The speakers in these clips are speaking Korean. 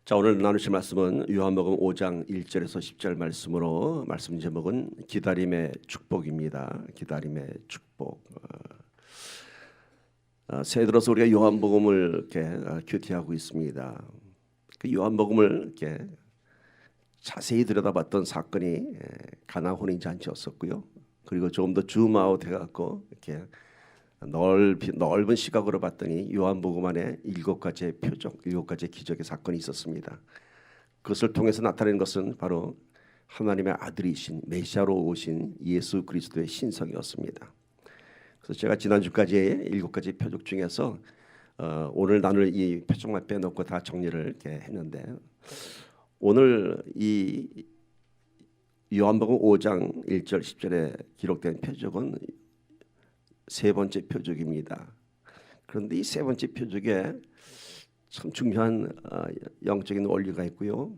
자, 오늘 나누실 말씀은 요한복음 5장 1절에서 10절 말씀으로 말씀 제목은 기다림의 축복입니다. 기다림의 축복. 새해 들어서 우리가 요한복음을 이렇게 큐티하고 있습니다. 그 요한복음을 이렇게 자세히 들여다봤던 사건이 가나 혼인 잔치였었고요. 그리고 조금 더 줌아웃 해갖고 이렇게 넓은 시각으로 봤더니 요한복음 안에 7가지의 표적, 7가지의 기적의 사건이 있었습니다. 그것을 통해서 나타낸 것은 바로 하나님의 아들이신 메시아로 오신 예수 그리스도의 신성이었습니다. 그래서 제가 지난주까지의 7가지 표적 중에서 오늘 나눌 이 표적만 빼놓고 다 정리를 이렇게 했는데, 오늘 이 요한복음 5장 1절 10절에 기록된 표적은 세 번째 표적입니다. 그런데 이 세 번째 표적에 참 중요한 영적인 원리가 있고요.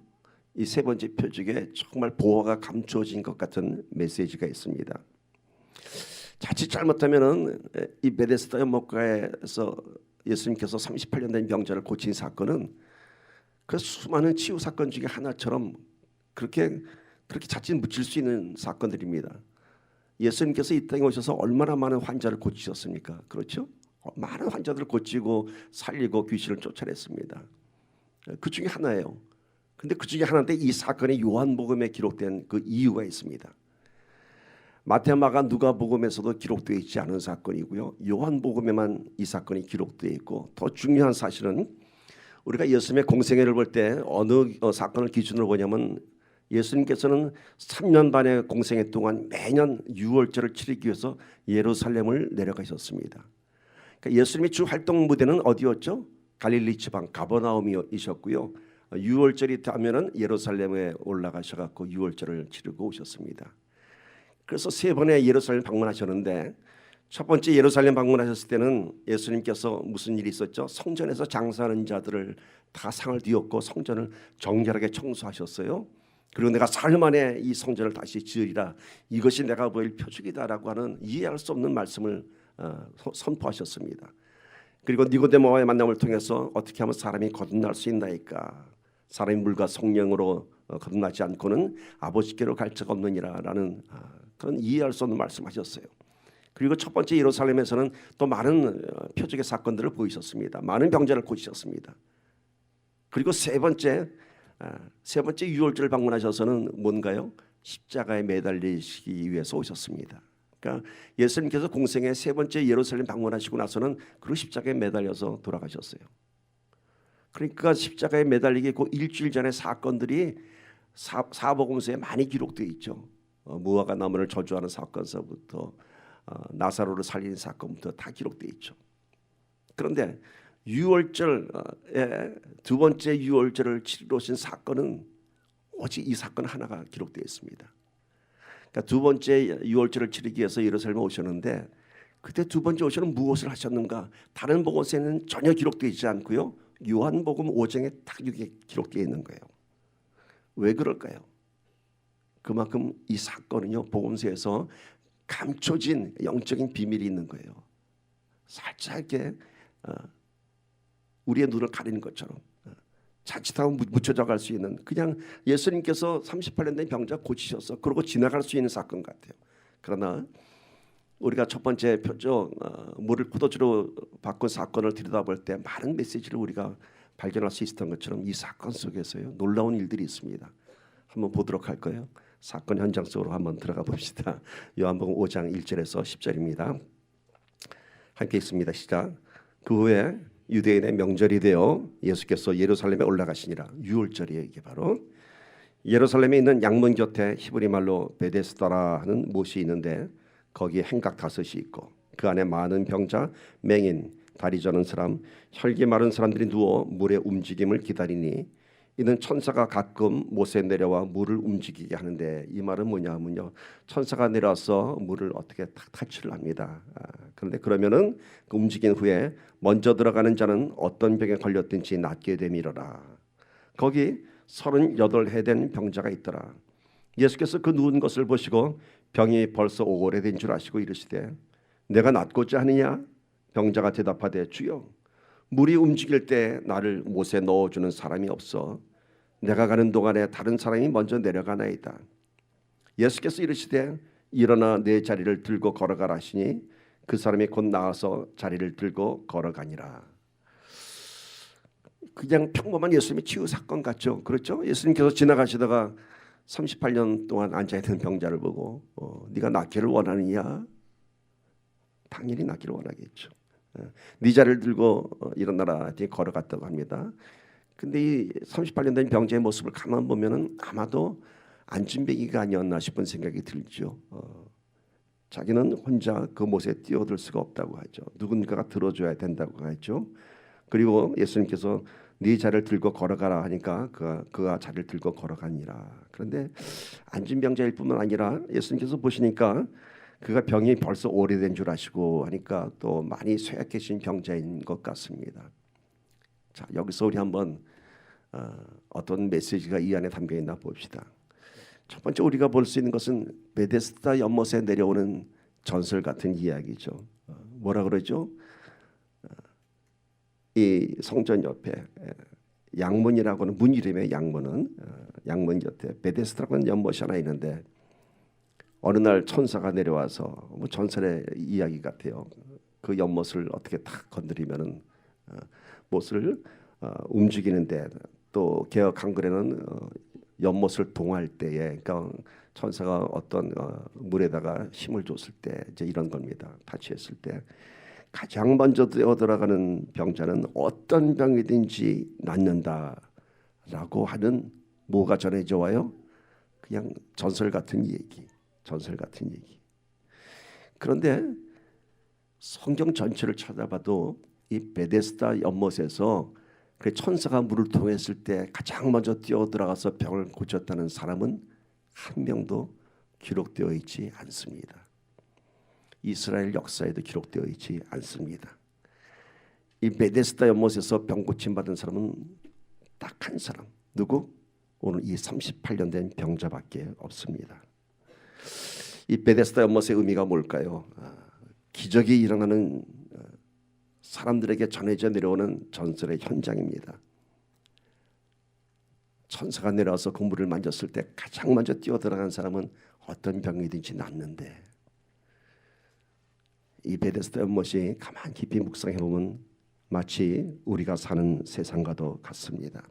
이 세 번째 표적에 정말 보화가 감추어진 것 같은 메시지가 있습니다. 자칫 잘못하면은 이 베데스다 연못가에서 예수님께서 38년 된 병자를 고친 사건은 그 수많은 치유 사건 중에 하나처럼 그렇게 자칫 묻힐 수 있는 사건들입니다. 예수님께서 이 땅에 오셔서 얼마나 많은 환자를 고치셨습니까? 그렇죠? 많은 환자들을 고치고 살리고 귀신을 쫓아냈습니다. 그 중에 하나예요. 근데 그 중에 하나인데 이 사건이 요한복음에 기록된 그 이유가 있습니다. 마태, 마가, 누가복음에서도 기록되어 있지 않은 사건이고요. 요한복음에만 이 사건이 기록되어 있고, 더 중요한 사실은 우리가 예수님의 공생애를 볼 때 어느 사건을 기준으로 보냐면 예수님께서는 3년 반의 공생애 동안 매년 유월절을 치르기 위해서 예루살렘을 내려가셨습니다. 그러니까 예수님의 주 활동 무대는 어디였죠? 갈릴리 지방 가버나움이셨고요. 유월절이 되면은 예루살렘에 올라가셔갖고 유월절을 치르고 오셨습니다. 그래서 세 번의 예루살렘 방문하셨는데, 첫 번째 예루살렘 방문하셨을 때는 예수님께서 무슨 일이 있었죠? 성전에서 장사하는 자들을 다 상을 뒤엎고 성전을 정결하게 청소하셨어요. 그리고 내가 사흘 만에 이 성전을 다시 지으리라, 이것이 내가 보일 표적이다라고 하는 이해할 수 없는 말씀을 선포하셨습니다. 그리고 니고데모와의 만남을 통해서 어떻게 하면 사람이 거듭날 수 있나이까, 사람이 물과 성령으로 거듭나지 않고는 아버지께로 갈 자가 없느니라라는 그런 이해할 수 없는 말씀하셨어요. 그리고 첫 번째 예루살렘에서는 또 많은 표적의 사건들을 보이셨습니다. 많은 병자를 고치셨습니다. 그리고 세 번째 유월절 방문하셔서는 뭔가요? 십자가에 매달리시기 위해서 오셨습니다. 그러니까 예수님께서 공생의 세 번째 예루살렘 방문하시고 나서는 그 십자가에 매달려서 돌아가셨어요. 그러니까 십자가에 매달리기 그 일주일 전의 사건들이 사복음서에 많이 기록되어 있죠. 무화과 나무를 저주하는 사건서부터 나사로를 살린 사건부터 다 기록되어 있죠. 그런데 유월절에 두 번째 유월절을 치르러 오신 사건은 오직 이 사건 하나가 기록되어 있습니다. 그러니까 두 번째 유월절을 치르기 위해서 예루살렘에 오셨는데, 그때 두 번째 오셔는 무엇을 하셨는가? 다른 복음서에는 전혀 기록되어 있지 않고요. 요한복음 5장에 딱 이게 기록되어 있는 거예요. 왜 그럴까요? 그만큼 이 사건은요, 복음서에서 감춰진 영적인 비밀이 있는 거예요. 살짝 이렇게 우리의 눈을 가리는 것처럼 자칫하면 묻혀져 갈 수 있는, 그냥 예수님께서 38년 된 병자 고치셔서 그러고 지나갈 수 있는 사건 같아요. 그러나 우리가 첫 번째 표적 물을 포도주로 바꾼 사건을 들여다볼 때 많은 메시지를 우리가 발견할 수 있었던 것처럼 이 사건 속에서요, 놀라운 일들이 있습니다. 한번 보도록 할 거예요. 사건 현장 속으로 한번 들어가 봅시다. 요한복음 5장 1절에서 10절입니다. 함께 읽습니다. 시작. 그 후에 유대인의 명절이 되어 예수께서 예루살렘에 올라가시니라. 유월절이에요. 이게 바로 예루살렘에 있는 양문 곁에 히브리 말로 베데스다라 하는 못이 있는데, 거기에 행각 5이 있고 그 안에 많은 병자, 맹인, 다리 저는 사람, 혈기 마른 사람들이 누워 물의 움직임을 기다리니, 이는 천사가 가끔 못에 내려와 물을 움직이게 하는데, 이 말은 뭐냐면요, 천사가 내려와서 물을 어떻게 타치를 합니다. 그런데 그러면은 그 움직인 후에 먼저 들어가는 자는 어떤 병에 걸렸든지 낫게 되미러라. 거기 38해 된 병자가 있더라. 예수께서 그 누운 것을 보시고 병이 벌써 오래된 줄 아시고 이르시되, 내가 낫고자 하느냐? 병자가 대답하되, 주여, 물이 움직일 때 나를 못에 넣어주는 사람이 없어 내가 가는 동안에 다른 사람이 먼저 내려가나이다. 예수께서 이르시되 일어나 내 자리를 들고 걸어가라 하시니 그 사람이 곧 나와서 자리를 들고 걸어가니라. 그냥 평범한 예수님의 치유 사건 같죠. 그렇죠? 예수님께서 지나가시다가 38년 동안 앉아있는 병자를 보고 네가 낫기를 원하느냐? 당연히 낫기를 원하겠죠. 네 자리를 들고 일어나라 하니 걸어갔다고 합니다. 근데 이 38년 된 병자의 모습을 가만 보면은 아마도 안진뱅이가 아니었나 싶은 생각이 들죠. 자기는 혼자 그 못에 뛰어들 수가 없다고 하죠. 누군가가 들어줘야 된다고 하죠. 그리고 예수님께서 네 자리를 들고 걸어가라 하니까 그가 자리를 들고 걸어가니라. 그런데 안진병자일 뿐만 아니라 예수님께서 보시니까 그가 병이 벌써 오래된 줄 아시고 하니까 또 많이 쇠약해진 병자인 것 같습니다. 자, 여기서 우리 한번 어떤 메시지가 이 안에 담겨 있나 봅시다. 첫 번째 우리가 볼 수 있는 것은 베데스다 연못에 내려오는 전설 같은 이야기죠. 뭐라 그러죠? 이 성전 옆에 양문이라고 하는 문 이름의 양문은 양문 곁에 베데스다라고 하는 연못이 하나 있는데 어느 날 천사가 내려와서 뭐 전설의 이야기 같아요. 그 연못을 어떻게 탁 건드리면은 못을 움직이는데 또 개역 한글에는 연못을 동할 때에 그러니까 천사가 어떤 물에다가 힘을 줬을 때 이제 이런 겁니다. 타치했을 때 가장 먼저 들어가는 병자는 어떤 병이든지 낫는다라고 하는 뭐가 전해져 와요? 그냥 전설 같은 얘기. 전설 같은 얘기. 그런데 성경 전체를 찾아봐도 이 베데스다 연못에서 그 천사가 물을 통했을 때 가장 먼저 뛰어 들어가서 병을 고쳤다는 사람은 한 명도 기록되어 있지 않습니다. 이스라엘 역사에도 기록되어 있지 않습니다. 이 베데스다 연못에서 병 고침 받은 사람은 딱 한 사람. 누구? 오늘 이 38년 된 병자밖에 없습니다. 이 베데스다 연못의 의미가 뭘까요? 기적이 일어나는 사람들에게 전해져 내려오는 전설의 현장입니다. 천사가 내려와서 그 물을 만졌을 때 가장 먼저 뛰어들어간 사람은 어떤 병이든지 낫는데 이 베데스다 연못이 가만 깊이 묵상해 보면 마치 우리가 사는 세상과도 같습니다.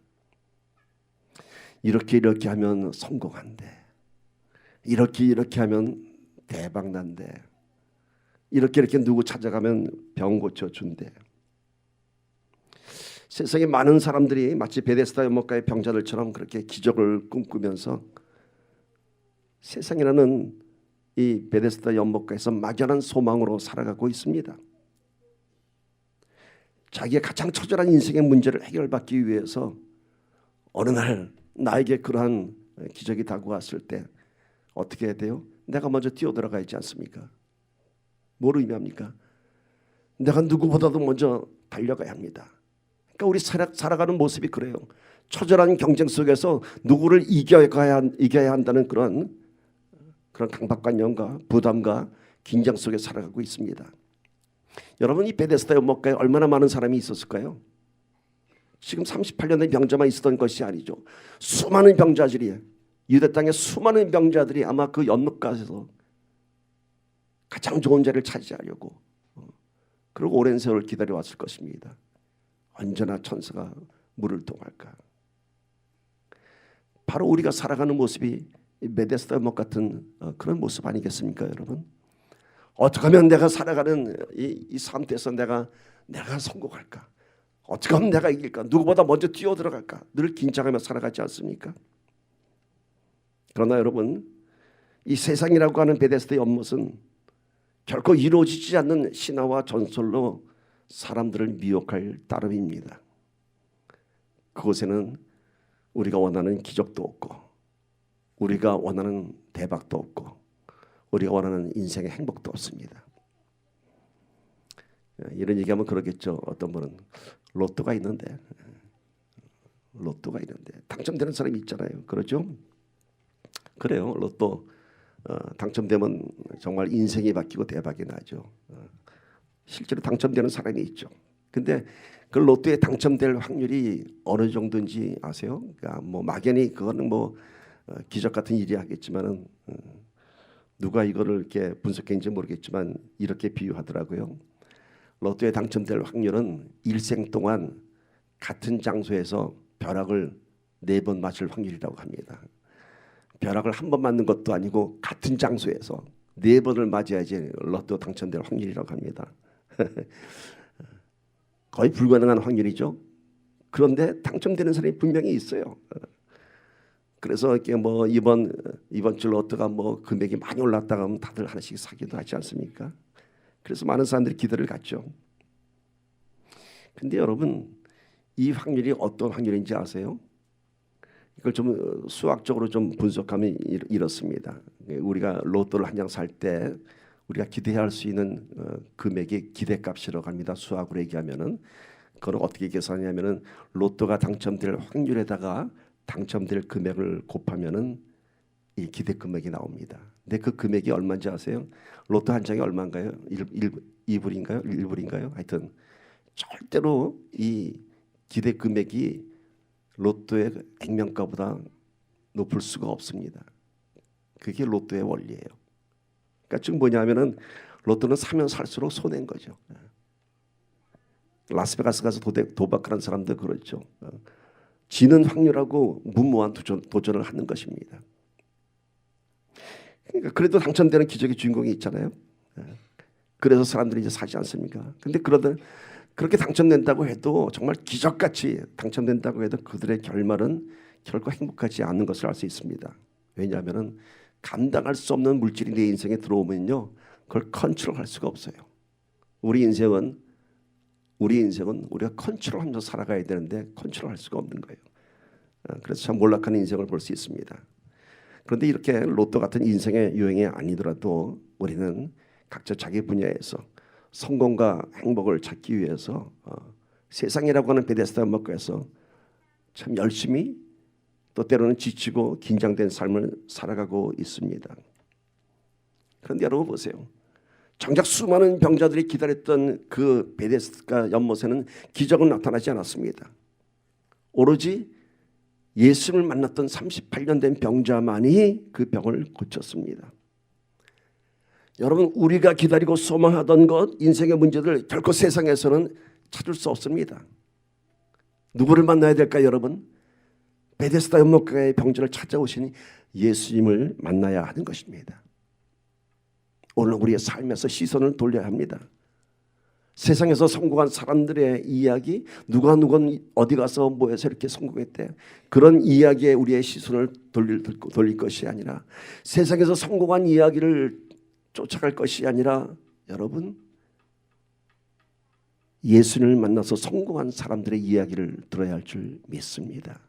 이렇게 하면 성공한대. 이렇게 하면 대박 난대. 이렇게 누구 찾아가면 병 고쳐준대. 세상에 많은 사람들이 마치 베데스다 연못가의 병자들처럼 그렇게 기적을 꿈꾸면서 세상이라는 이 베데스다 연못가에서 막연한 소망으로 살아가고 있습니다. 자기의 가장 처절한 인생의 문제를 해결받기 위해서 어느 날 나에게 그러한 기적이 다가왔을 때 어떻게 해야 돼요? 내가 먼저 뛰어들어가 있지 않습니까? 뭘 의미합니까? 내가 누구보다도 먼저 달려가야 합니다. 그러니까 우리 살아가는 모습이 그래요. 처절한 경쟁 속에서 누구를 이겨야 한다는 그런 강박관념과 부담과 긴장 속에 살아가고 있습니다. 여러분 이 베데스다 연못가에 얼마나 많은 사람이 있었을까요? 지금 38년의 병자만 있었던 것이 아니죠. 수많은 병자들이 유대 땅의 수많은 병자들이 아마 그 연못가에서 가장 좋은 자리를 차지하려고 그리고 오랜 세월을 기다려왔을 것입니다. 언제나 천사가 물을 동할까. 바로 우리가 살아가는 모습이 베데스다 연못 같은 그런 모습 아니겠습니까, 여러분? 어떻게 하면 내가 살아가는 이 삶에서 내가 성공할까? 어떻게 하면 내가 이길까? 누구보다 먼저 뛰어들어갈까? 늘 긴장하며 살아가지 않습니까? 그러나 여러분 이 세상이라고 하는 베데스다 연못은 결코 이루어지지 않는 신화와 전설로 사람들을 미혹할 따름입니다. 그곳에는 우리가 원하는 기적도 없고 우리가 원하는 대박도 없고 우리가 원하는 인생의 행복도 없습니다. 이런 얘기하면 그러겠죠. 어떤 분은 로또가 있는데 당첨되는 사람이 있잖아요. 그렇죠? 그래요. 로또 당첨되면 정말 인생이 바뀌고 대박이 나죠. 실제로 당첨되는 사람이 있죠. 근데 그 로또에 당첨될 확률이 어느 정도인지 아세요? 그러니까 뭐 막연히 그거는 뭐 기적 같은 일이 하겠지만은 누가 이거를 이렇게 분석했는지 모르겠지만 이렇게 비유하더라고요. 로또에 당첨될 확률은 일생 동안 같은 장소에서 벼락을 4번 맞을 확률이라고 합니다. 벼락을 한 번 맞는 것도 아니고 같은 장소에서 4번을 맞아야지 로또 당첨될 확률이라고 합니다. 거의 불가능한 확률이죠. 그런데 당첨되는 사람이 분명히 있어요. 그래서 이렇게 뭐 이번 주 로또가 뭐 금액이 많이 올랐다가 하면 다들 하나씩 사기도 하지 않습니까? 그래서 많은 사람들이 기대를 갖죠. 근데 여러분, 이 확률이 어떤 확률인지 아세요? 이걸 좀 수학적으로 좀 분석하면 이렇습니다. 우리가 로또를 한 장 살 때 우리가 기대할 수 있는 금액이 기대값이라고 합니다. 수학으로 얘기하면은 그걸 어떻게 계산하냐면은 로또가 당첨될 확률에다가 당첨될 금액을 곱하면은 이 기대 금액이 나옵니다. 근데 그 금액이 얼마인지 아세요? 로또 한 장이 얼마인가요? 2불인가요? 1불인가요? 하여튼 절대로 이 기대 금액이 로또의 액면가보다 높을 수가 없습니다. 그게 로또의 원리예요. 그러니까 즉 뭐냐면은 로또는 사면 살수록 손해인 거죠. 라스베가스 가서 도박하는 사람들 그렇죠. 지는 확률하고 무모한 도전을 하는 것입니다. 그러니까 그래도 당첨되는 기적의 주인공이 있잖아요. 그래서 사람들이 이제 사지 않습니까? 근데 그렇게 당첨된다고 해도 정말 기적같이 당첨된다고 해도 그들의 결말은 결코 행복하지 않는 것을 알 수 있습니다. 왜냐하면은 감당할 수 없는 물질이 내 인생에 들어오면요, 그걸 컨트롤할 수가 없어요. 우리 인생은 우리가 컨트롤하면서 살아가야 되는데 컨트롤할 수가 없는 거예요. 그래서 참 몰락한 인생을 볼 수 있습니다. 그런데 이렇게 로또 같은 인생의 유행이 아니더라도 우리는 각자 자기 분야에서 성공과 행복을 찾기 위해서 세상이라고 하는 베데스다 연못가에서 참 열심히 또 때로는 지치고 긴장된 삶을 살아가고 있습니다. 그런데 여러분 보세요. 정작 수많은 병자들이 기다렸던 그 베데스다 연못에는 기적은 나타나지 않았습니다. 오로지 예수를 만났던 38년 된 병자만이 그 병을 고쳤습니다. 여러분, 우리가 기다리고 소망하던 것, 인생의 문제들 결코 세상에서는 찾을 수 없습니다. 누구를 만나야 될까요, 여러분? 베데스다 연못가의 병자를 찾아오신 예수님을 만나야 하는 것입니다. 오늘 우리의 삶에서 시선을 돌려야 합니다. 세상에서 성공한 사람들의 이야기, 누가 어디 가서 뭐해서 이렇게 성공했대, 그런 이야기에 우리의 시선을 돌릴 것이 아니라, 세상에서 성공한 이야기를 쫓아갈 것이 아니라, 여러분, 예수님을 만나서 성공한 사람들의 이야기를 들어야 할 줄 믿습니다.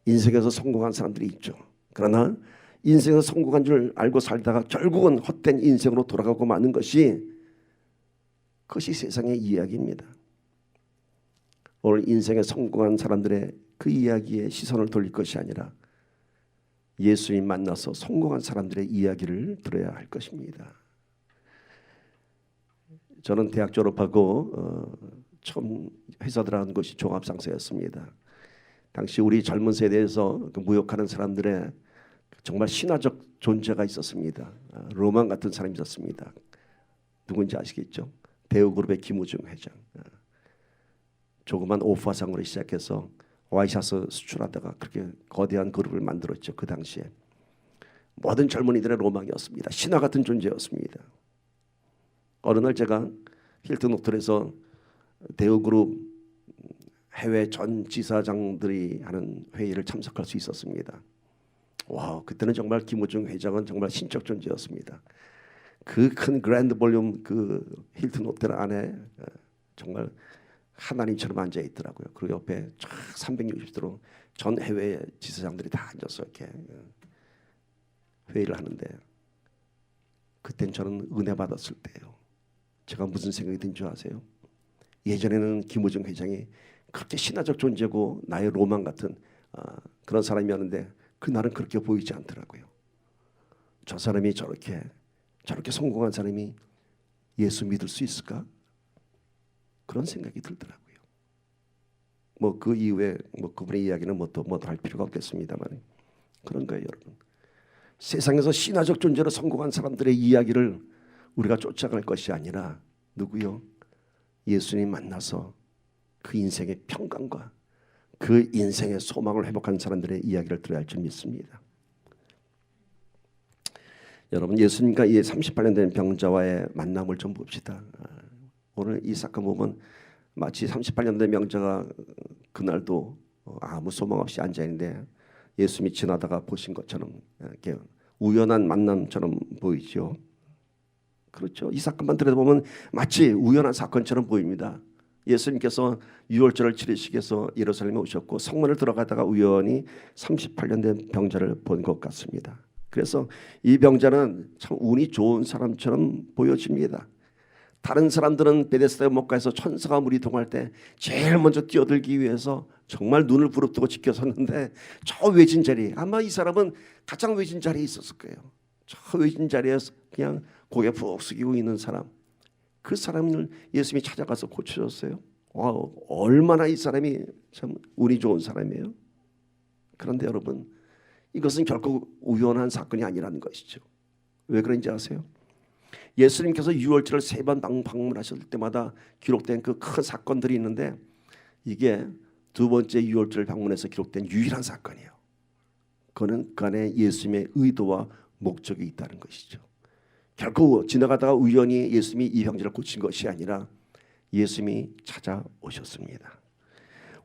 인생에서 성공한 사람들이 있죠. 그러나 인생에서 성공한 줄 알고 살다가 결국은 헛된 인생으로 돌아가고 마는 것이 세상의 이야기입니다. 오늘 인생에 성공한 사람들의 그 이야기에 시선을 돌릴 것이 아니라 예수님 만나서 성공한 사람들의 이야기를 들어야 할 것입니다. 저는 대학 졸업하고 처음 회사 들어간 것이 종합상사였습니다. 당시 우리 젊은 세대에서 무역하는 사람들의 정말 신화적 존재가 있었습니다. 로망 같은 사람이 있었습니다. 누군지 아시겠죠? 대우그룹의 김우중 회장. 조그만 오프화상으로 시작해서 와이셔츠 수출하다가 그렇게 거대한 그룹을 만들었죠. 그 당시에 모든 젊은이들의 로망이었습니다. 신화 같은 존재였습니다. 어느 날 제가 힐튼 호텔에서 대우그룹 해외 전 지사장들이 하는 회의를 참석할 수 있었습니다. 와, 그때는 정말 김우중 회장은 정말 신적 존재였습니다. 그 큰 그랜드 볼륨 그 힐튼 호텔 안에 정말 하나님처럼 앉아 있더라고요. 그리고 옆에 쫙 360도로 전 해외 지사장들이 다 앉아서 이렇게 회의를 하는데, 그땐 저는 은혜 받았을 때예요. 제가 무슨 생각이 든 줄 아세요? 예전에는 김우중 회장이 그렇게 신화적 존재고 나의 로망 같은 그런 사람이었는데 그날은 그렇게 보이지 않더라고요. 저 사람이 저렇게 성공한 사람이 예수 믿을 수 있을까? 그런 생각이 들더라고요. 뭐 그 이후에 뭐 그분의 이야기는 뭐 더 할 필요가 없겠습니다만 그런 거예요, 여러분. 세상에서 신화적 존재로 성공한 사람들의 이야기를 우리가 쫓아갈 것이 아니라 누구요? 예수님 만나서 그 인생의 평강과 그 인생의 소망을 회복한 사람들의 이야기를 들어야 할 줄 믿습니다. 여러분, 예수님과 이 38년 된 병자와의 만남을 좀 봅시다. 오늘 이 사건 보면 마치 38년 된 병자가 그날도 아무 소망 없이 앉아 있는데 예수님이 지나다가 보신 것처럼 이렇게 우연한 만남처럼 보이죠. 그렇죠. 이 사건만 들여다보면 마치 우연한 사건처럼 보입니다. 예수님께서 유월절을 치르시기 위해서 예루살렘에 오셨고 성문을 들어가다가 우연히 38년 된 병자를 본 것 같습니다. 그래서 이 병자는 참 운이 좋은 사람처럼 보여집니다. 다른 사람들은 베데스다 연못가에서 천사가 물이 동할 때 제일 먼저 뛰어들기 위해서 정말 눈을 부릅뜨고 지켜섰는데 저 외진 자리, 아마 이 사람은 가장 외진 자리에 있었을 거예요. 저 외진 자리에서 그냥 고개 푹 숙이고 있는 사람, 그 사람을 예수님이 찾아가서 고쳐줬어요. 와, 얼마나 이 사람이 참 운이 좋은 사람이에요. 그런데 여러분, 이것은 결국 우연한 사건이 아니라는 것이죠. 왜 그런지 아세요? 예수님께서 유월절을 3번 방문하실 때마다 기록된 그 큰 사건들이 있는데 이게 두 번째 유월절 방문에서 기록된 유일한 사건이에요. 그거는 그 안에 예수님의 의도와 목적이 있다는 것이죠. 결국 지나가다가 우연히 예수님이 이 병자를 고친 것이 아니라 예수님이 찾아오셨습니다.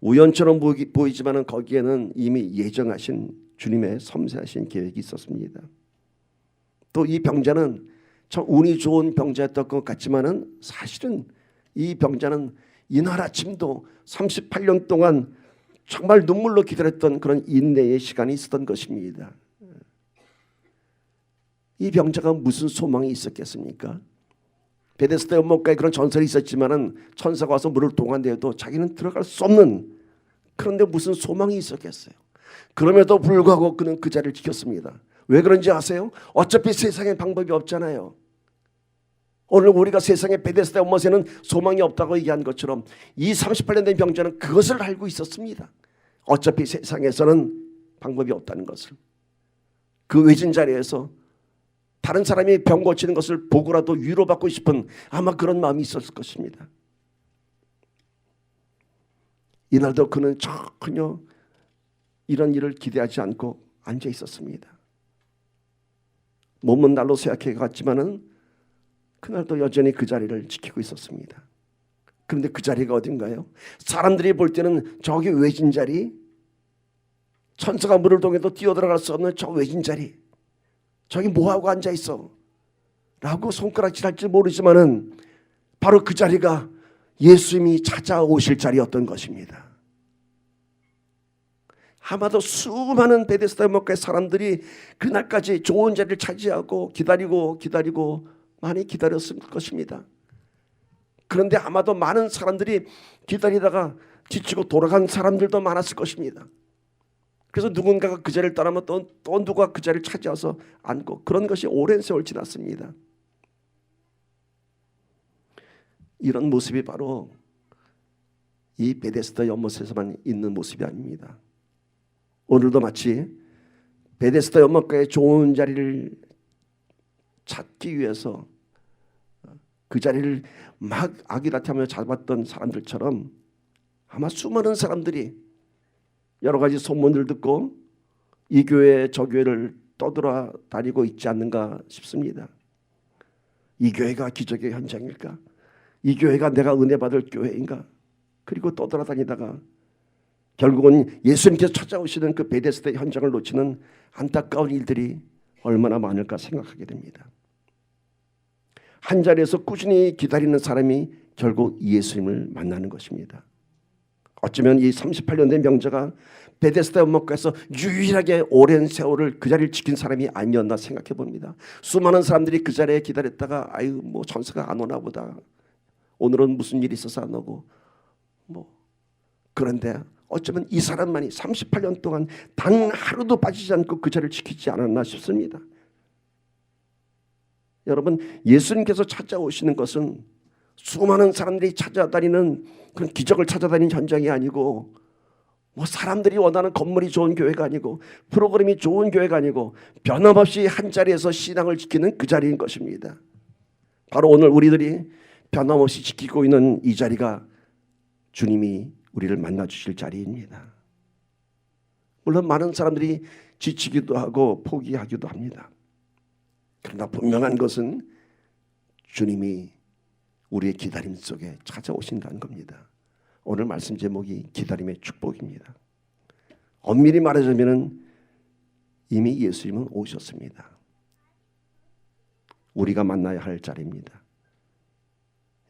우연처럼 보이지만 거기에는 이미 예정하신 주님의 섬세하신 계획이 있었습니다. 또 이 병자는 참 운이 좋은 병자였던 것 같지만은 사실은 이 병자는 이날 아침도 38년 동안 정말 눈물로 기다렸던 그런 인내의 시간이 있었던 것입니다. 이 병자가 무슨 소망이 있었겠습니까? 베데스다 연못가에 그런 전설이 있었지만은 천사가 와서 물을 동한데도 자기는 들어갈 수 없는, 그런데 무슨 소망이 있었겠어요? 그럼에도 불구하고 그는 그 자리를 지켰습니다. 왜 그런지 아세요? 어차피 세상에 방법이 없잖아요. 오늘 우리가 세상에 베데스다 연못에는 소망이 없다고 얘기한 것처럼 이 38년 된 병자는 그것을 알고 있었습니다. 어차피 세상에서는 방법이 없다는 것을. 그 외진 자리에서 다른 사람이 병 고치는 것을 보고라도 위로받고 싶은 아마 그런 마음이 있었을 것입니다. 이날도 그는 전혀 이런 일을 기대하지 않고 앉아 있었습니다. 몸은 날로 쇠약해 갔지만은 그날도 여전히 그 자리를 지키고 있었습니다. 그런데 그 자리가 어딘가요? 사람들이 볼 때는 저기 외진 자리, 천사가 물을 동해도 뛰어들어갈 수 없는 저 외진 자리, 저기 뭐하고 앉아있어? 라고 손가락질할지 모르지만은 바로 그 자리가 예수님이 찾아오실 자리였던 것입니다. 아마도 수많은 베데스다 연못가의 사람들이 그날까지 좋은 자리를 차지하고 기다리고 많이 기다렸을 것입니다. 그런데 아마도 많은 사람들이 기다리다가 지치고 돌아간 사람들도 많았을 것입니다. 그래서 누군가가 그 자리를 떠나면 또 누가 그 자리를 차지해서 앉고, 그런 것이 오랜 세월 지났습니다. 이런 모습이 바로 이 베데스다 연못에서만 있는 모습이 아닙니다. 오늘도 마치 베데스다 연못가의 좋은 자리를 찾기 위해서 그 자리를 막 아기다투하며 잡았던 사람들처럼 아마 수많은 사람들이 여러 가지 소문을 듣고 이 교회 저 교회를 떠돌아다니고 있지 않는가 싶습니다. 이 교회가 기적의 현장일까? 이 교회가 내가 은혜 받을 교회인가? 그리고 떠돌아다니다가 결국은 예수님께서 찾아오시는 그 베데스다 현장을 놓치는 안타까운 일들이 얼마나 많을까 생각하게 됩니다. 한 자리에서 꾸준히 기다리는 사람이 결국 예수님을 만나는 것입니다. 어쩌면 이 38년 된 병자가 베데스다 연못가에서 유일하게 오랜 세월을 그 자리를 지킨 사람이 아니었나 생각해 봅니다. 수많은 사람들이 그 자리에 기다렸다가 아유 뭐 천사가 안 오나 보다, 오늘은 무슨 일이 있어서 안 오고 그런데 어쩌면 이 사람만이 38년 동안 단 하루도 빠지지 않고 그 자리를 지키지 않았나 싶습니다. 여러분, 예수님께서 찾아오시는 것은 수많은 사람들이 찾아다니는 그런 기적을 찾아다니는 현장이 아니고, 뭐 사람들이 원하는 건물이 좋은 교회가 아니고, 프로그램이 좋은 교회가 아니고, 변함없이 한 자리에서 신앙을 지키는 그 자리인 것입니다. 바로 오늘 우리들이 변함없이 지키고 있는 이 자리가 주님이 우리를 만나 주실 자리입니다. 물론 많은 사람들이 지치기도 하고 포기하기도 합니다. 그러나 분명한 것은 주님이 우리의 기다림 속에 찾아오신다는 겁니다. 오늘 말씀 제목이 기다림의 축복입니다. 엄밀히 말하자면 이미 예수님은 오셨습니다. 우리가 만나야 할 자리입니다.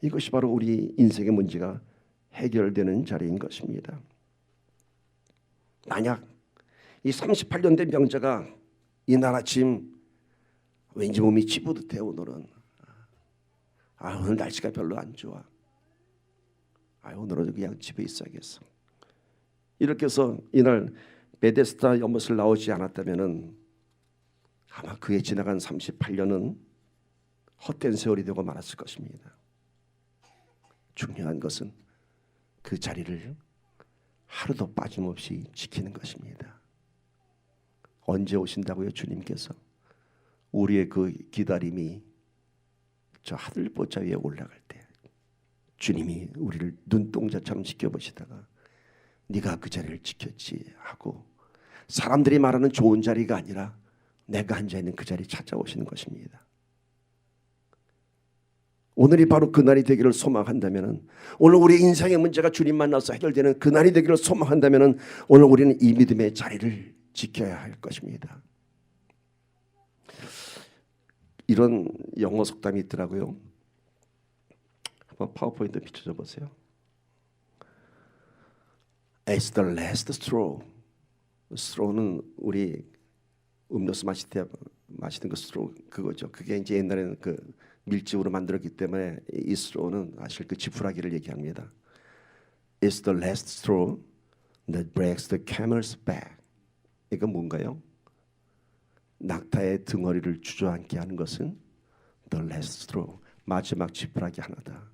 이것이 바로 우리 인생의 문제가 해결되는 자리인 것입니다. 만약 이 38년 된 명자가 이날 아침 왠지 몸이 찌뿌듯해, 오늘은 오늘 날씨가 별로 안 좋아, 오늘은 그냥 집에 있어야겠어, 이렇게 해서 이날 베데스다 연못을 나오지 않았다면은 아마 그의 지나간 38년은 헛된 세월이 되고 말았을 것입니다. 중요한 것은 그 자리를 하루도 빠짐없이 지키는 것입니다. 언제 오신다고요? 주님께서 우리의 그 기다림이 저 하늘보좌 위에 올라갈 때 주님이 우리를 눈동자처럼 지켜보시다가 네가 그 자리를 지켰지 하고, 사람들이 말하는 좋은 자리가 아니라 내가 앉아있는 그 자리 찾아오시는 것입니다. 오늘이 바로 그날이 되기를 소망한다면, 오늘 우리 인생의 문제가 주님 만나서 해결되는 그날이 되기를 소망한다면 오늘 우리는 이 믿음의 자리를 지켜야 할 것입니다. 이런 영어 속담이 있더라고요. 한번 파워포인트 비춰줘 보세요. It's the last straw. straw는 우리 음료수 마실 때 마시는 그 straw 그거죠. 그게 이제 옛날에는 그 밀집으로 만들었기 때문에 이 straw는 사실 그 지푸라기를 얘기합니다. It's the last straw that breaks the camel's back. 이건 뭔가요? 낙타의 등허리를 주저앉게 하는 것은 the last straw, 마지막 지푸라기 하나다.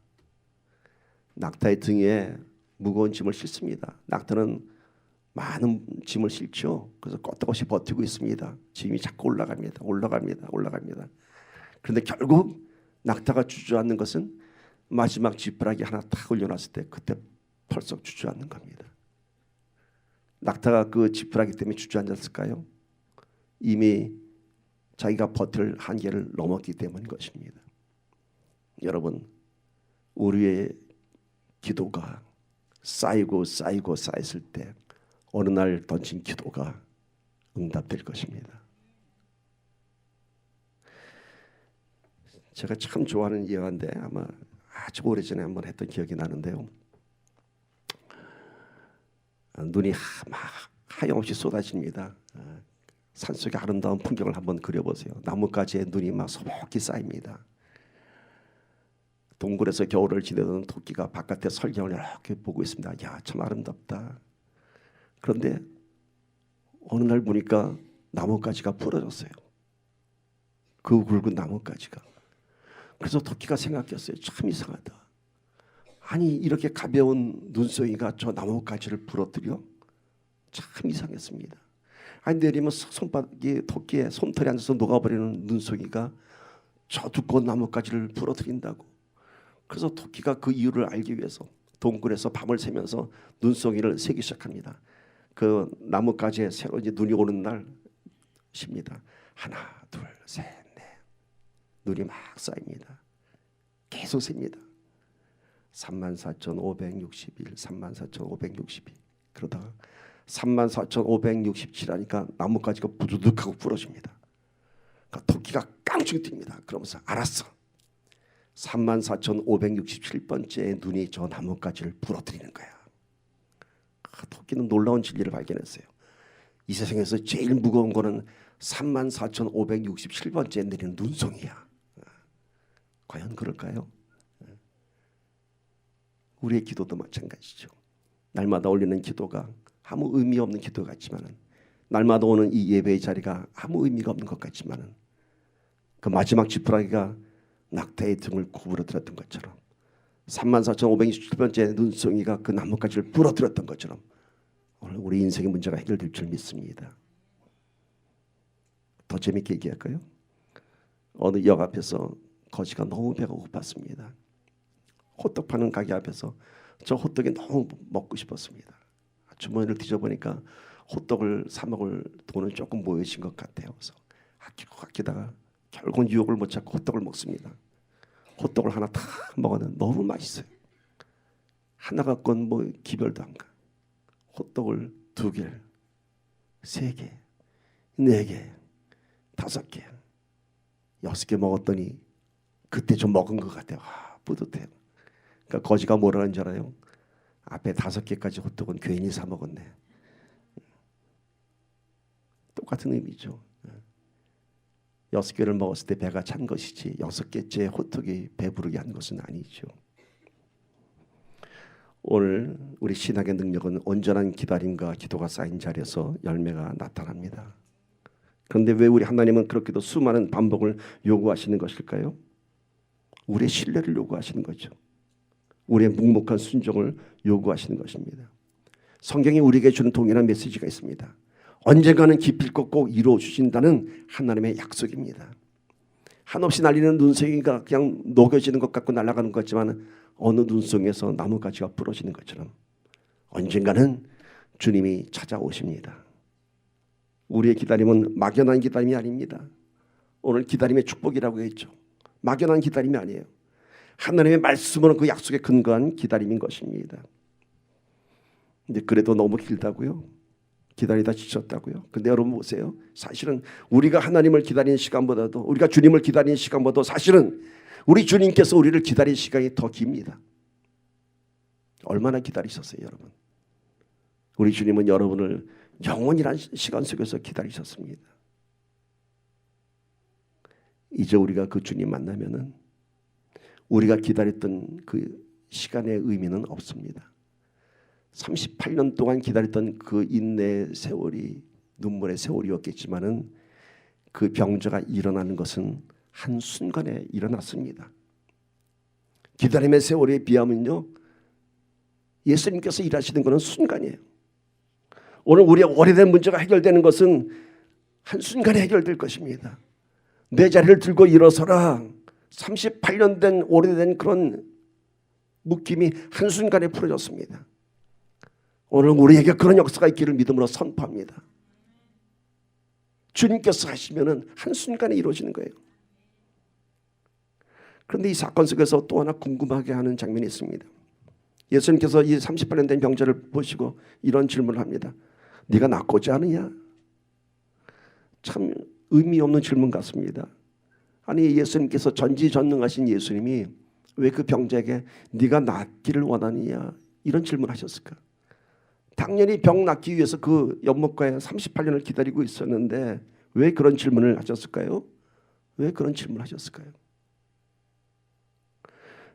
낙타의 등에 무거운 짐을 싣습니다. 낙타는 많은 짐을 싣죠. 그래서 껐떡없이 버티고 있습니다. 짐이 자꾸 올라갑니다. 그런데 결국 낙타가 주저앉는 것은 마지막 지푸라기 하나 탁 올려놨을 때 그때 펄썩 주저앉는 겁니다. 낙타가 그 지푸라기 때문에 주저앉았을까요? 이미 자기가 버틸 한계를 넘었기 때문인 것입니다. 여러분, 우리의 기도가 쌓이고 쌓였을 때 어느 날 던진 기도가 응답될 것입니다. 제가 참 좋아하는 예화인데 아마 아주 오래전에 한번 했던 기억이 나는데요. 눈이 막 하염없이 쏟아집니다. 산속의 아름다운 풍경을 한번 그려보세요. 나뭇가지에 눈이 막 소복히 쌓입니다. 동굴에서 겨울을 지내던 토끼가 바깥에 설경을 이렇게 보고 있습니다. 야, 참 아름답다. 그런데 어느 날 보니까 나뭇가지가 부러졌어요. 그 굵은 나뭇가지가. 그래서 토끼가 생각했어요. 참 이상하다. 아니 이렇게 가벼운 눈송이가 저 나뭇가지를 부러뜨려? 참 이상했습니다. 아니 내리면 손바닥에 토끼의 솜털이 앉아서 녹아버리는 눈송이가 저 두꺼운 나뭇가지를 부러뜨린다고. 그래서 토끼가 그 이유를 알기 위해서 동굴에서 밤을 새면서 눈송이를 세기 시작합니다. 그 나뭇가지에 새로 이제 눈이 오는 날입니다. 하나, 둘, 셋, 넷. 눈이 막 쌓입니다. 계속 셉니다. 34,561, 34,562. 그러다가 34,567 하니까 나뭇가지가 부두둑하고 부러집니다. 그러니까 토끼가 깡충 뜁니다. 그러면서 알았어. 34,567번째 눈이 저 나뭇가지를 부러뜨리는 거야. 토끼는 놀라운 진리를 발견했어요. 이 세상에서 제일 무거운 거는 34,567번째 내리는 눈송이야. 과연 그럴까요? 우리의 기도도 마찬가지죠. 날마다 올리는 기도가 아무 의미 없는 기도 같지만은, 날마다 오는 이 예배의 자리가 아무 의미가 없는 것 같지만은, 그 마지막 지푸라기가 낙타의 등을 구부러뜨렸던 것처럼 34,527번째 눈송이가 그 나뭇가지를 부러뜨렸던 것처럼 오늘 우리 인생의 문제가 해결될 줄 믿습니다. 더 재밌게 얘기할까요? 어느 역 앞에서 거지가 너무 배가 고팠습니다. 호떡 파는 가게 앞에서 저 호떡이 너무 먹고 싶었습니다. 주머니를 뒤져보니까 호떡을 사 먹을 돈은 조금 모여진 것 같아요. 그래서 아끼다가 결국은 유혹을 못 참고 호떡을 먹습니다. 호떡을 하나 다 먹었는데 너무 맛있어요. 하나 갖고는 뭐 기별도 안 가. 호떡을 2개, 3개, 4개, 5개, 6개 먹었더니 그때 좀 먹은 것 같아요. 뿌듯해요. 그러니까 거지가 뭐라 하는 줄 알아요? 앞에 5개까지 호떡은 괜히 사 먹었네. 똑같은 의미죠. 6개를 먹었을 때 배가 찬 것이지 6개째 호떡이 배부르게 한 것은 아니죠. 오늘 우리 신학의 능력은 온전한 기다림과 기도가 쌓인 자리에서 열매가 나타납니다. 그런데 왜 우리 하나님은 그렇게도 수많은 반복을 요구하시는 것일까요? 우리의 신뢰를 요구하시는 거죠. 우리의 묵묵한 순종을 요구하시는 것입니다. 성경이 우리에게 주는 동일한 메시지가 있습니다. 언젠가는 기필코 꼭 이루어 주신다는 하나님의 약속입니다. 한없이 날리는 눈송이가 그냥 녹여지는 것 같고 날아가는 것 같지만 어느 눈송이에서 나뭇가지가 부러지는 것처럼 언젠가는 주님이 찾아오십니다. 우리의 기다림은 막연한 기다림이 아닙니다. 오늘 기다림의 축복이라고 했죠. 막연한 기다림이 아니에요. 하나님의 말씀으로 그 약속에 근거한 기다림인 것입니다. 근데 그래도 너무 길다고요? 기다리다 지쳤다고요? 근데 여러분 보세요. 사실은 우리가 하나님을 기다리는 시간보다도 우리가 주님을 기다리는 시간보다도 사실은 우리 주님께서 우리를 기다리는 시간이 더 깁니다. 얼마나 기다리셨어요, 여러분? 우리 주님은 여러분을 영원이란 시간 속에서 기다리셨습니다. 이제 우리가 그 주님 만나면은 우리가 기다렸던 그 시간의 의미는 없습니다. 38년 동안 기다렸던 그 인내의 세월이 눈물의 세월이었겠지만은 그 병자가 일어나는 것은 한순간에 일어났습니다. 기다림의 세월에 비하면요, 예수님께서 일하시는 것은 순간이에요. 오늘 우리의 오래된 문제가 해결되는 것은 한순간에 해결될 것입니다. 내 자리를 들고 일어서라. 38년 된 오래된 그런 묶임이 한순간에 풀어졌습니다. 오늘 우리에게 그런 역사가 있기를 믿음으로 선포합니다. 주님께서 하시면은 한순간에 이루어지는 거예요. 그런데 이 사건 속에서 또 하나 궁금하게 하는 장면이 있습니다. 예수님께서 이 38년 된 병자를 보시고 이런 질문을 합니다. 네가 낫고자 하느냐? 참 의미 없는 질문 같습니다. 아니, 예수님께서 전지전능하신 예수님이 왜 그 병자에게 네가 낫기를 원하느냐 이런 질문을 하셨을까? 당연히 병 낫기 위해서 그 연못가에 38년을 기다리고 있었는데 왜 그런 질문을 하셨을까요? 왜 그런 질문을 하셨을까요?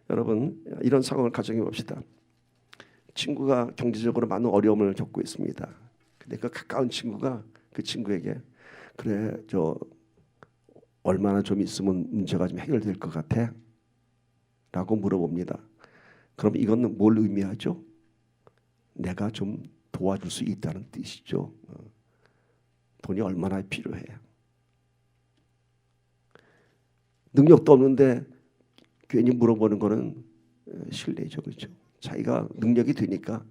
여러분, 이런 상황을 가정해 봅시다. 친구가 경제적으로 많은 어려움을 겪고 있습니다. 근데 그 가까운 친구가 그 친구에게 그래, 저 얼마나 좀 있으면 문제가 좀 해결될 것 같아? 라고 물어봅니다. 그럼 이건 뭘 의미하죠? 내가 좀 도와줄 수 있다는 뜻이죠. 돈이 얼마나 필요해? 능력도 없는데 괜히 물어보는 거는 실례죠, 그렇죠? 자기가 능력이 되니까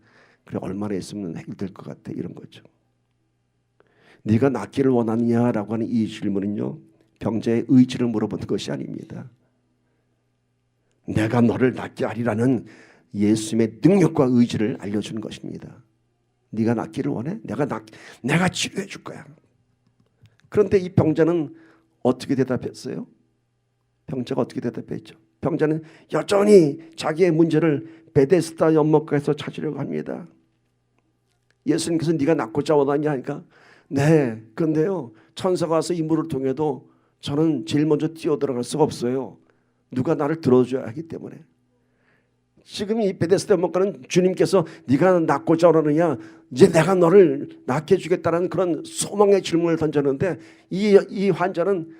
그래 얼마나 있으면 해결될 것 같아 이런 거죠. 네가 낫기를 원하느냐라고 하는 이 질문은요, 병자의 의지를 물어보는 것이 아닙니다. 내가 너를 낫게 하리라는 예수님의 능력과 의지를 알려주는 것입니다. 네가 낫기를 원해? 내가 치료해 줄 거야. 그런데 이 병자는 어떻게 대답했어요? 병자가 어떻게 대답했죠? 병자는 여전히 자기의 문제를 베데스다 연못가에서 찾으려고 합니다. 예수님께서 네가 낫고자 원하냐 하니까 네, 그런데요 천사가 와서 이 물을 통해도 저는 제일 먼저 뛰어들어갈 수가 없어요. 누가 나를 들어줘야 하기 때문에. 지금 이 베데스다 연못가는 주님께서 네가 낫고자 원하느냐, 이제 내가 너를 낫게 해주겠다는 그런 소망의 질문을 던졌는데 이 환자는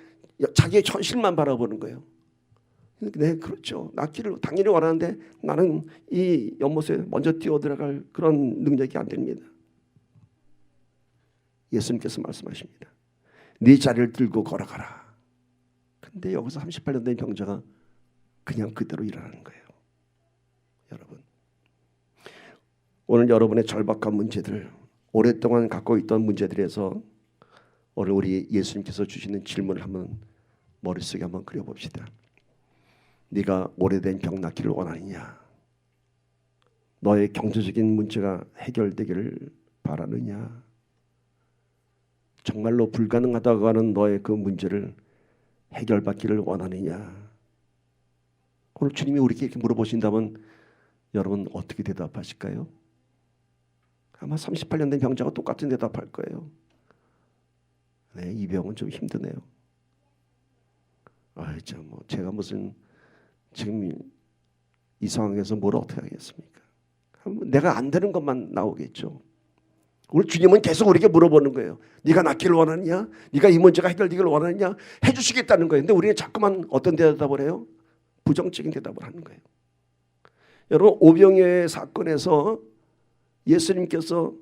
자기의 현실만 바라보는 거예요. 네, 그렇죠. 낫기를 당연히 원하는데 나는 이 연못에 먼저 뛰어들어갈 그런 능력이 안 됩니다. 예수님께서 말씀하십니다. 네 자리를 들고 걸어가라. 근데 여기서 38년 된 병자가 그냥 그대로 일어나는 거예요. 여러분, 오늘 여러분의 절박한 문제들, 오랫동안 갖고 있던 문제들에서 오늘 우리 예수님께서 주시는 질문을 한번 머릿속에 한번 그려봅시다. 네가 오래된 병 낫기를 원하느냐? 너의 경제적인 문제가 해결되기를 바라느냐? 정말로 불가능하다고 하는 너의 그 문제를 해결받기를 원하느냐? 오늘 주님이 우리에게 이렇게 물어보신다면 여러분 어떻게 대답하실까요? 아마 38년 된 병자가 똑같은 대답할 거예요. 네, 이 병은 좀 힘드네요. 제가 무슨 지금 이 상황에서 뭘 어떻게 하겠습니까? 내가 안 되는 것만 나오겠죠. 우리 주님은 계속 우리에게 물어보는 거예요. 네가 낫기를 원하느냐? 네가 이 문제가 해결되기를 원하느냐? 해주시겠다는 거예요. 근데 우리는 자꾸만 어떤 대답을 해요? 부정적인 대답을 하는 거예요. 여러분, 오병이어의 사건에서 예수님께서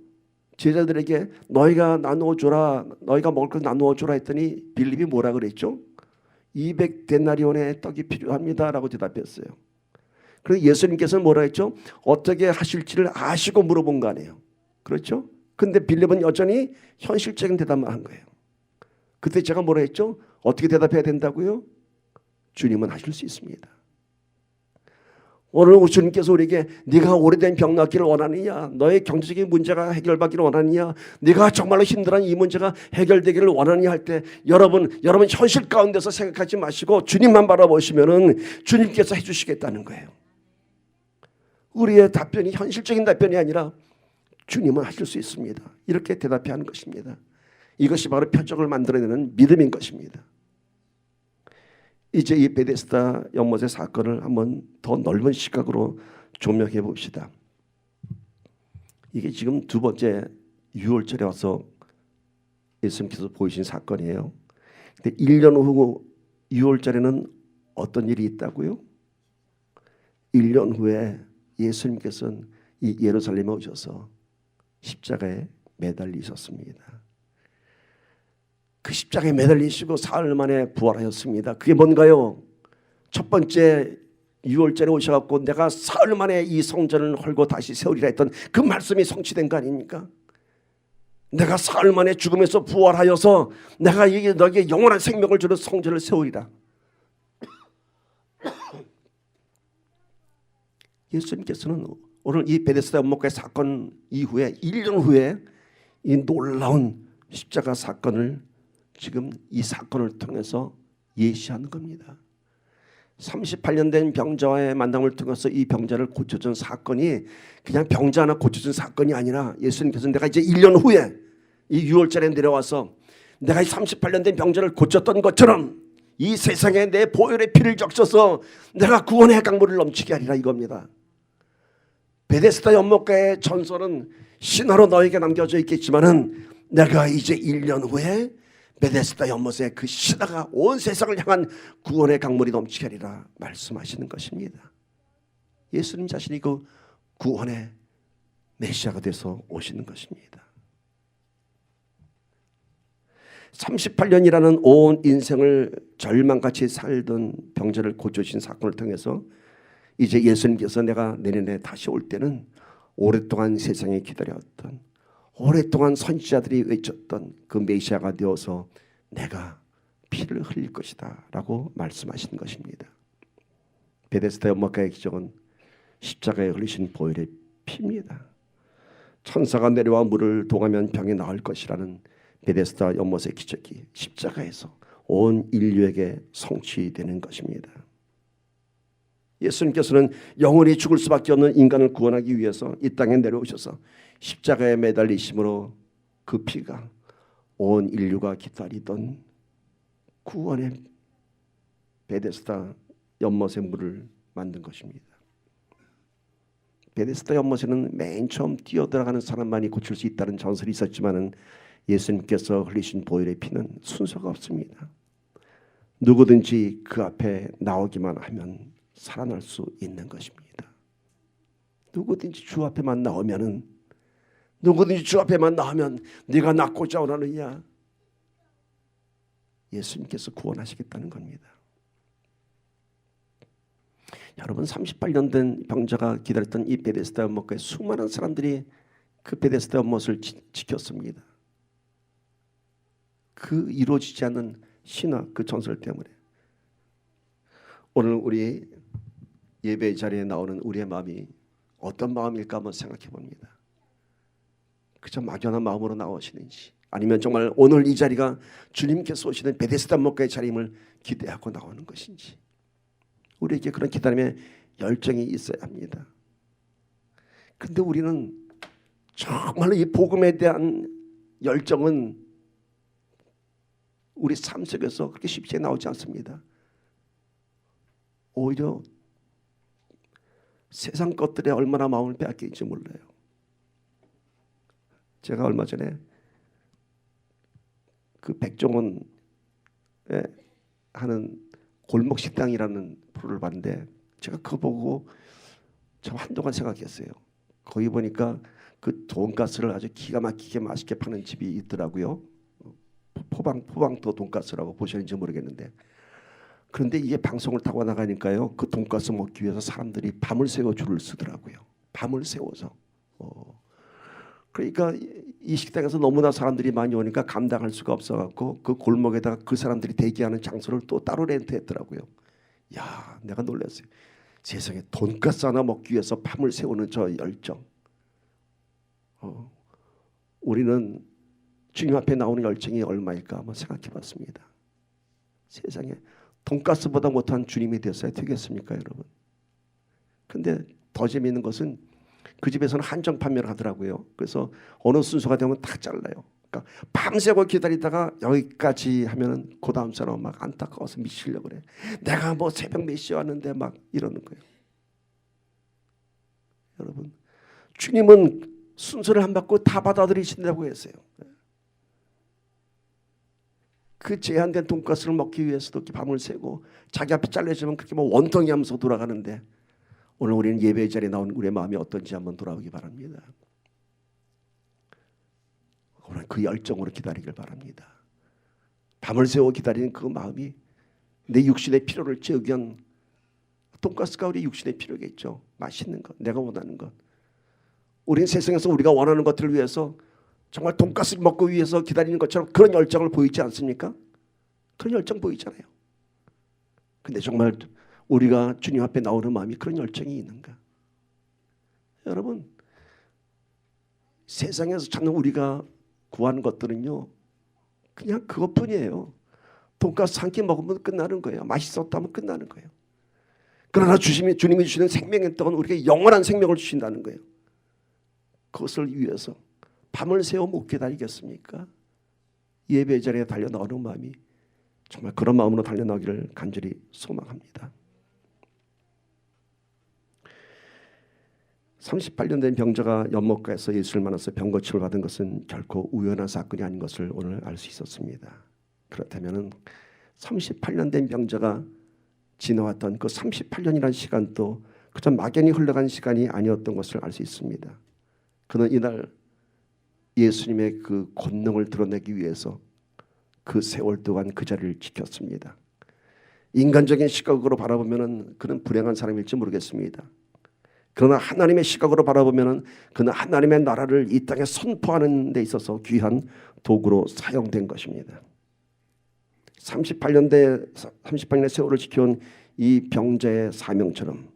제자들에게 너희가 나누어줘라, 너희가 먹을 것 나누어줘라 했더니 빌립이 뭐라 그랬죠? 200데나리온의 떡이 필요합니다라고 대답했어요. 그래서 예수님께서는 뭐라 했죠? 어떻게 하실지를 아시고 물어본 거 아니에요. 그렇죠? 근데 빌립은 여전히 현실적인 대답만 한 거예요. 그때 제가 뭐라 했죠? 어떻게 대답해야 된다고요? 주님은 하실 수 있습니다. 오늘 주님께서 우리에게 네가 오래된 병 낫기를 원하느냐, 너의 경제적인 문제가 해결받기를 원하느냐, 네가 정말로 힘들어하는 이 문제가 해결되기를 원하느냐 할 때 여러분 현실 가운데서 생각하지 마시고 주님만 바라보시면은 주님께서 해주시겠다는 거예요. 우리의 답변이 현실적인 답변이 아니라 주님은 하실 수 있습니다. 이렇게 대답해야 하는 것입니다. 이것이 바로 표적을 만들어내는 믿음인 것입니다. 이제 이 베데스다 연못의 사건을 한번 더 넓은 시각으로 조명해 봅시다. 이게 지금 두 번째 유월절에 와서 예수님께서 보이신 사건이에요. 근데 1년 후 유월절에는 어떤 일이 있다고요? 1년 후에 예수님께서는 이 예루살렘에 오셔서 십자가에 매달리셨습니다. 그 십자가에 매달리시고 사흘 만에 부활하셨습니다. 그게 뭔가요? 첫 번째 유월절에 오셔갖고 내가 사흘 만에 이 성전을 헐고 다시 세우리라 했던 그 말씀이 성취된 거 아닙니까? 내가 사흘 만에 죽음에서 부활하여서 내가 너에게 영원한 생명을 주는 성전을 세우리라. 예수님께서는 오늘 이 베데스다 연못가의 사건 이후에 1년 후에 이 놀라운 십자가 사건을 지금 이 사건을 통해서 예시하는 겁니다. 38년 된 병자와의 만남을 통해서 이 병자를 고쳐준 사건이 그냥 병자 하나 고쳐준 사건이 아니라 예수님께서 내가 이제 1년 후에 이 6월절에 내려와서 내가 이 38년 된 병자를 고쳤던 것처럼 이 세상에 내 보혈의 피를 적셔서 내가 구원의 강물을 넘치게 하리라 이겁니다. 베데스다 연못가의 전설은 신화로 너에게 남겨져 있겠지만은 내가 이제 1년 후에 베데스다 연못에 그 신화가 온 세상을 향한 구원의 강물이 넘치게 하리라 말씀하시는 것입니다. 예수님 자신이 그 구원의 메시아가 돼서 오시는 것입니다. 38년이라는 온 인생을 절망같이 살던 병자를 고쳐주신 사건을 통해서 이제 예수님께서 내가 내년에 다시 올 때는 오랫동안 세상에 기다렸던 오랫동안 선지자들이 외쳤던 그 메시아가 되어서 내가 피를 흘릴 것이다 라고 말씀하시는 것입니다. 베데스다 연못가의 기적은 십자가에 흘리신 보혈의 피입니다. 천사가 내려와 물을 동하면 병이 나을 것이라는 베데스다 연못의 기적이 십자가에서 온 인류에게 성취되는 것입니다. 예수님께서는 영원히 죽을 수밖에 없는 인간을 구원하기 위해서 이 땅에 내려오셔서 십자가에 매달리심으로 그 피가 온 인류가 기다리던 구원의 베데스다 연못의 물을 만든 것입니다. 베데스다 연못에는 맨 처음 뛰어들어가는 사람만이 고칠 수 있다는 전설이 있었지만은 예수님께서 흘리신 보혈의 피는 순서가 없습니다. 누구든지 그 앞에 나오기만 하면 살아날 수 있는 것입니다. 누구든지 주 앞에만 나오면은, 누구든지 주 앞에만 나오면 네가 낫고자 원하느냐? 예수님께서 구원하시겠다는 겁니다. 여러분, 38년 된 병자가 기다렸던 이 베데스다 연못가에 수많은 사람들이 그 베데스다 연못을 지켰습니다. 그 이루어지지 않는 신화, 그 전설 때문에. 오늘 우리 예배 자리에 나오는 우리의 마음이 어떤 마음일까 한번 생각해 봅니다. 그저 막연한 마음으로 나오시는지, 아니면 정말 오늘 이 자리가 주님께서 오시는 베데스다 연못가의 자리임을 기대하고 나오는 것인지, 우리에게 그런 기다림의 열정이 있어야 합니다. 그런데 우리는 정말로 이 복음에 대한 열정은 우리 삶 속에서 그렇게 쉽게 나오지 않습니다. 오히려 세상 것들에 얼마나 마음을 빼앗길지 몰라요. 제가 얼마 전에 그 백종원에 하는 골목식당이라는 프로를 봤는데, 제가 그거 보고 참 한동안 생각했어요. 거기 보니까 그 돈가스를 아주 기가 막히게 맛있게 파는 집이 있더라고요. 포방도 돈가스라고 보셨는지 모르겠는데, 그런데 이게 방송을 타고 나가니까요, 그 돈가스 먹기 위해서 사람들이 밤을 새워 줄을 서더라고요. 밤을 새워서. 그러니까 이 식당에서 너무나 사람들이 많이 오니까 감당할 수가 없어갖고 그 골목에다가 그 사람들이 대기하는 장소를 또 따로 렌트했더라고요. 야, 내가 놀랐어요. 세상에 돈가스 하나 먹기 위해서 밤을 새우는 저 열정. 우리는 주님 앞에 나오는 열정이 얼마일까 한번 생각해봤습니다. 세상에 돈가스보다 못한 주님이 되었어야 되겠습니까, 여러분? 근데 더 재미있는 것은 그 집에서는 한정 판매를 하더라고요. 그래서 어느 순서가 되면 다 잘라요. 그러니까 밤새고 기다리다가 여기까지 하면은 그 다음 사람은 막 안타까워서 미치려고 그래. 내가 뭐 새벽 몇 시에 왔는데 막 이러는 거예요. 여러분, 주님은 순서를 안 받고 다 받아들이신다고 했어요. 그 제한된 돈가스를 먹기 위해서도 밤을 새고 자기 앞에 잘려지면 그렇게 뭐 원통이 하면서 돌아가는데, 오늘 우리는 예배 자리에 나온 우리의 마음이 어떤지 한번 돌아보기 바랍니다. 오늘 그 열정으로 기다리길 바랍니다. 밤을 새워 기다리는 그 마음이 내 육신의 필요를 채우기 위한, 돈가스가 우리 육신의 필요겠죠. 맛있는 것, 내가 원하는 것. 우리는 세상에서 우리가 원하는 것들을 위해서 정말 돈가스 먹고 위해서 기다리는 것처럼 그런 열정을 보이지 않습니까? 그런 열정 보이잖아요. 근데 정말 우리가 주님 앞에 나오는 마음이 그런 열정이 있는가? 여러분, 세상에서 찾는 우리가 구하는 것들은요, 그냥 그것뿐이에요. 돈가스 한 끼 먹으면 끝나는 거예요. 맛있었다면 끝나는 거예요. 그러나 주님이 주시는 생명의 떡은 우리에게 영원한 생명을 주신다는 거예요. 그것을 위해서 밤을 새워 못 기다리겠습니까? 예배 자리에 달려 나오는 마음이 정말 그런 마음으로 달려 나오기를 간절히 소망합니다. 38년 된 병자가 연못가에서 예수를 만나서 병고침을 받은 것은 결코 우연한 사건이 아닌 것을 오늘 알 수 있었습니다. 그렇다면 38년 된 병자가 지나왔던 그 38년이라는 시간도 그저 막연히 흘러간 시간이 아니었던 것을 알 수 있습니다. 그는 이날 예수님의 그 권능을 드러내기 위해서 그 세월 동안 그 자리를 지켰습니다. 인간적인 시각으로 바라보면 그는 불행한 사람일지 모르겠습니다. 그러나 하나님의 시각으로 바라보면 그는 하나님의 나라를 이 땅에 선포하는 데 있어서 귀한 도구로 사용된 것입니다. 38년의 세월을 지켜온 이 병자의 사명처럼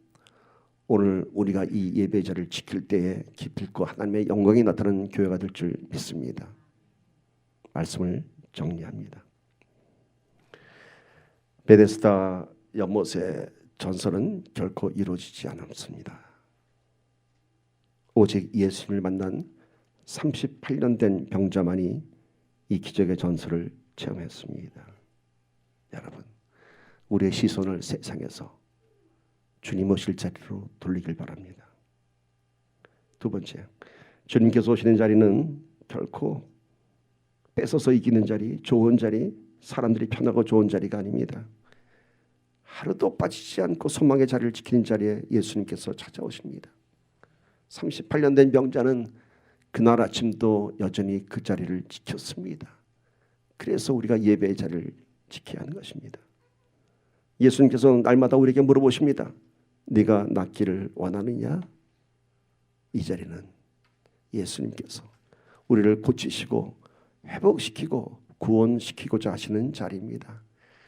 오늘 우리가 이 예배자를 지킬 때에 기필코 하나님의 영광이 나타나는 교회가 될 줄 믿습니다. 말씀을 정리합니다. 베데스다 연못의 전설은 결코 이루어지지 않았습니다. 오직 예수님을 만난 38년 된 병자만이 이 기적의 전설을 체험했습니다. 여러분, 우리의 시선을 세상에서 주님 오실 자리로 돌리길 바랍니다. 두 번째, 주님께서 오시는 자리는 결코 뺏어서 이기는 자리, 좋은 자리, 사람들이 편하고 좋은 자리가 아닙니다. 하루도 빠지지 않고 소망의 자리를 지키는 자리에 예수님께서 찾아오십니다. 38년 된 병자는 그날 아침도 여전히 그 자리를 지켰습니다. 그래서 우리가 예배의 자리를 지켜야 하는 것입니다. 예수님께서 날마다 우리에게 물어보십니다. 네가 낫기를 원하느냐? 이 자리는 예수님께서 우리를 고치시고 회복시키고 구원시키고자 하시는 자리입니다.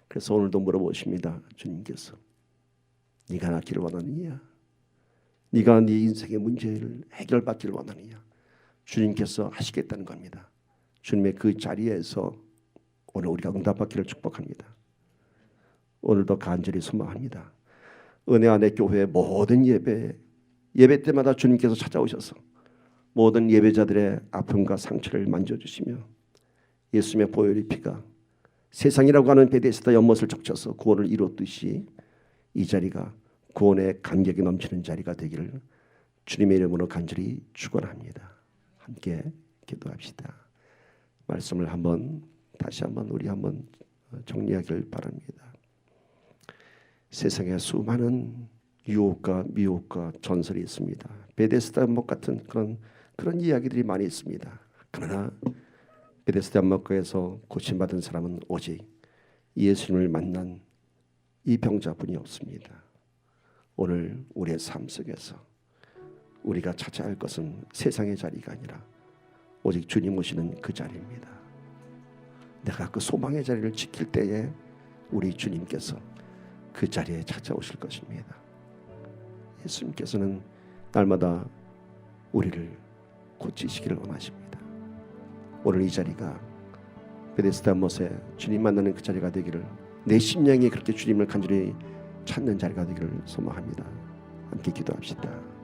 그래서 오늘도 물어보십니다. 주님께서 네가 낫기를 원하느냐? 네가 네 인생의 문제를 해결받기를 원하느냐? 주님께서 하시겠다는 겁니다. 주님의 그 자리에서 오늘 우리가 응답받기를 축복합니다. 오늘도 간절히 소망합니다. 은혜 안에 교회의 모든 예배 때마다 주님께서 찾아오셔서 모든 예배자들의 아픔과 상처를 만져주시며 예수님의 보혈의 피가 세상이라고 하는 베데스다 연못을 적셔서 구원을 이뤘듯이 이 자리가 구원의 감격이 넘치는 자리가 되기를 주님의 이름으로 간절히 축원합니다. 함께 기도합시다. 말씀을 다시 한번 우리 정리하길 바랍니다. 세상에 수많은 유혹과 미혹과 전설이 있습니다. 베데스다 연못 같은 그런 이야기들이 많이 있습니다. 그러나 베데스다 연못가에서 고침받은 사람은 오직 예수님을 만난 이 병자뿐이 없습니다. 오늘 우리의 삶 속에서 우리가 찾아야 할 것은 세상의 자리가 아니라 오직 주님 오시는 그 자리입니다. 내가 그 소망의 자리를 지킬 때에 우리 주님께서 그 자리에 찾아오실 것입니다. 예수님께서는 날마다 우리를 고치시기를 원하십니다. 오늘 이 자리가 베데스다 못에 주님 만나는 그 자리가 되기를, 내 심령이 그렇게 주님을 간절히 찾는 자리가 되기를 소망합니다. 함께 기도합시다.